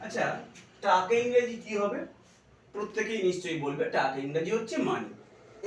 আচ্ছা, টাকা ইংরেজি কি হবে? প্রত্যেকেই নিশ্চয়ই বলবে টাকা ইংরেজি হচ্ছে মানি।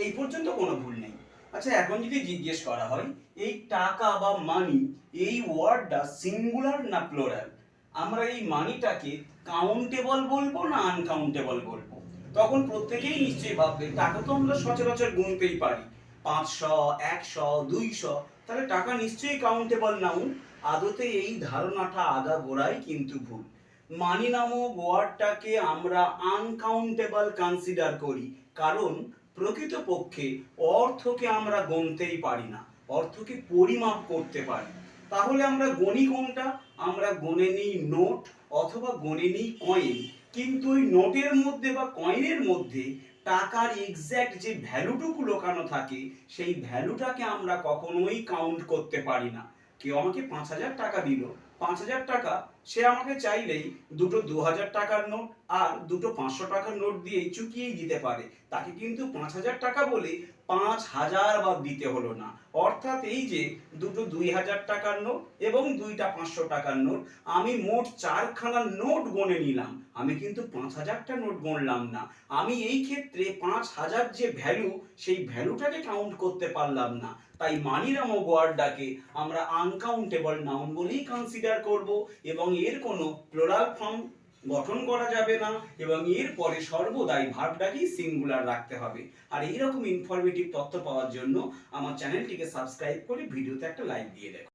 এই পর্যন্ত কোনো ভুল নেই। আচ্ছা, এখন যদি জিজ্ঞেস করা হয় এই টাকা বা মানি এই ওয়ার্ডটা সিঙ্গুলার না প্লুরাল, আমরা এই মানিটাকে কাউন্টেবল বলবো না আনকাউন্টেবল বলবো, তখন প্রত্যেকেই নিশ্চয়ই ভাববে টাকা তো আমরা সচরাচর গুনতেই পারি, 500, 100, 200, তাহলে টাকা নিশ্চয়ই কাউন্টেবল নাউন। আদতে এই ধারণাটা আগাগোড়াই কিন্তু ভুল। মানি নামক ওয়ার্ডটাকে আমরা আনকাউন্টেবল কনসিডার করি, কারণ প্রকৃতপক্ষে অর্থকে আমরা গুনতেই পারি না, অর্থকে পরিমাপ করতে পারি। তাহলে আমরা গণি কোনটা? আমরা গণে নিই নোট অথবা গণে নিই কয়েন। কিন্তু ওই নোটের মধ্যে বা কয়েনের মধ্যে টাকার এক্স্যাক্ট যে ভ্যালুটুকু লোকানো থাকে সেই ভ্যালুটাকে আমরা কখনোই কাউন্ট করতে পারি না। কেউ আমাকে 5,000 টাকা দিল, 5,000 টাকা সে আমাকে চাইলেই দুটো 2,000 টাকার নোট আর দুটো 500 টাকার নোট দিয়েই চুকিয়েই দিতে পারে। তাকে কিন্তু 5,000 টাকা বলে 5,000 বার দিতে হলো না। অর্থাৎ এই যে দুটো 2,000 টাকার নোট এবং দুইটা 500 টাকার নোট, আমি মোট 4খানা নোট গণে নিলাম, আমি কিন্তু 5,000টা নোট গণলাম না। আমি এই ক্ষেত্রে 5,000 যে ভ্যালু সেই ভ্যালুটাকে কাউন্ট করতে পারলাম না। তাই মানি নামক ওয়ার্ডটাকে আমরা আনকাউন্টেবল নাউন বলেই কনসিডার করব এবং এর কোনো প্লুরাল ফর্ম গঠন করা যাবে না এবং এর পরে সর্বদাই ভার্বটাকেই সিঙ্গুলার রাখতে হবে। আর এইরকম ইনফরমেটিভ তথ্য পাওয়ার জন্য আমার চ্যানেলটিকে সাবস্ক্রাইব করে ভিডিওতে একটা লাইক দিয়ে দেবেন।